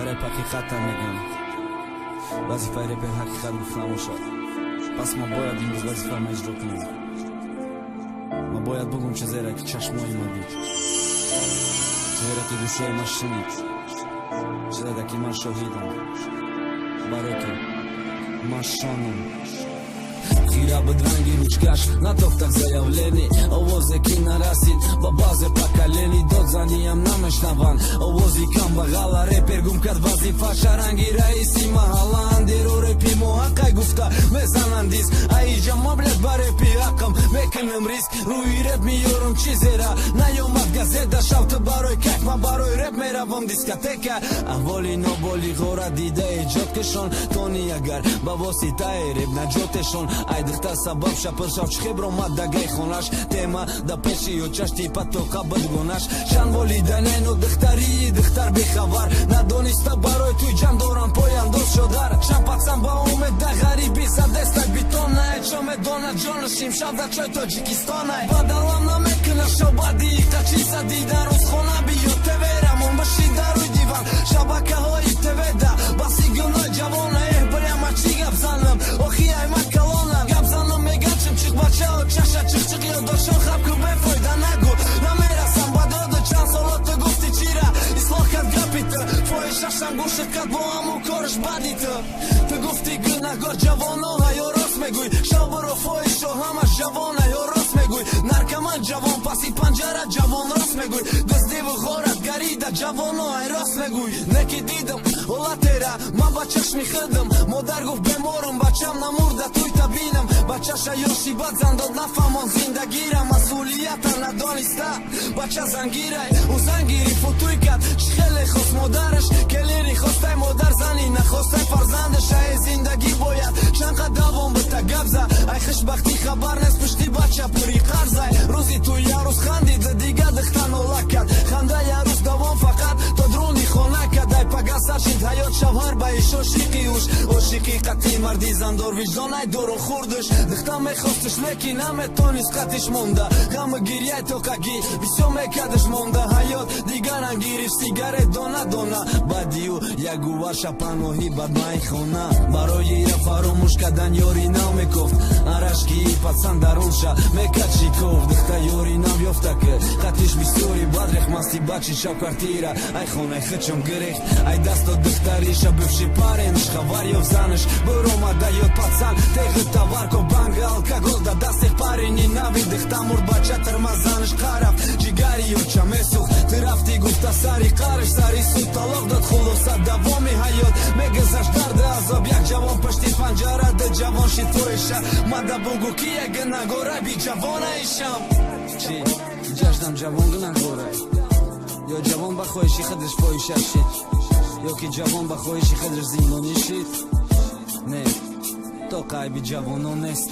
رپ حقیقت میگم وظیفه رپ حقیقت گفتم باشد پس ما باید این روز وظیفه ما اجرا کنیم ما باید بگم چه زیرا که چشمای ما دید زیرا که گوشه ما شنید زیرا که من شاهیدم برای که ما شانم خیره بدرنگی روچکش نتافتک заявление آوازی که نرسید با باز پاکلینی داد زنیم نمشنوان آوازی کم بغل رپر گم کرد وظیفه شرنگی رئیسی محله اندیرو رپی محقق گفته میزنن دیسک ای جمع بلد با رپی حقم میکنم ریسک روی رپ میارم چیزی را نیومد گازده شوت برای کک من برای رپ میروم دیسکاتیکا احوالی نابالی غوره دیده ایجاد کشون تونی اگر با واسطه رپ نجاتشون ای دختر سبب شپر شو چخبر اومد دگه خونش تیما دا پیشی و چشتی پتوقا بدگونش شن ولیدنین و دختری دختر بیخبر ندونسته برای توی جمع دوران پاینداز شدر شن پتسن با اومد دا غریبی سدستک بیتون نه چو میدونه جانشیم شب دا چای تاجیکستانه بدلم نمیکنه شو بدی قچی سدیدن روز خونه بیو تیویرم اون بشی در روی دیوان شبکه های تیویده بسی گناه جوانه بریم چی گب زنم اخی ای مکلانم گب زنم میگم چیم چیخ بچه و چشه چیخ چیخ یا داشتن خب که بفایده نگو نمیرسم با داده چند سالات تو گفتی چی را اصلاح کد گپیت فای ششم گوشت کد با همون کارش بدی تو گفتی گناهگار جوانو یا راست میگوی شو برو فای شو همش جوانه یا راست میگوی نرکمن جوان پسی پنجره جوان راست میگوی دستی و غارت گریده جوانو ای راست میگوی نکی دیدم اولا تیره من با چشمی خدم مادر گفت بمارم بچم نمورده توی تبینم بچه شیاشی بد زنداد نفهمان زندگی را مسئولیت ندانسته بچه زنگیره او زنگیری فوتوی کرد خیلی خواست مادرش کلیری خواسته مادر زنی نخواسته فرزندش ای زندگی باید چند قد دوام بته گبزه ای خوشبختی خبر نیست پشتی بچه پوری قرضه روزی تو یه روز خندید دیگه دختن اولا کرد خنده یه روز دوام فقط تا درونی خونه کرد ای پگه سرشید حیات شوهر به ایش عاشقی اوش عاشقی قطعی مردی زندار وجدان ای دورو خوردش دختم میخواستش لیکی نمیتونیست قطعش مونده غم گریه تو قگی بسیار میکدش مونده حیات دیگر انگیریش سیگارت دانه دانه بدیو یک گوش پناهی بد مای خونه برای یه فراموش کردن یاری نمیکفت ارشکی پسند درونشه میکد چی کفت دخته یاری نمیفته که قطعش بسیاری بدرخ مستی بچی شب کارتیره ای خونه خچم گریخت ای دست و دختریشه بفشی پارینش خبری و زنش برومده یاد پسند تیغ تورک و بنگل که گل دا دست پارینی نوی دخته مرد بچه ترمزنش قرف جیگری و چه میسوخت ترفتی گفته سری قرش سری سو طلاق داد خلوصت دوامی حیات میگذش درد عذاب یک جوان پشتی پنجره ده جوان شی تویشه مده بگو که یک نگوره بی جوانه ایشم چی؟ جشنم جوان گنگوره یا جوان بخوایشی خدش پایشه شید یا که جوان بخوایشی خدش زیمانی شید نه تو قایبی جوانو نیست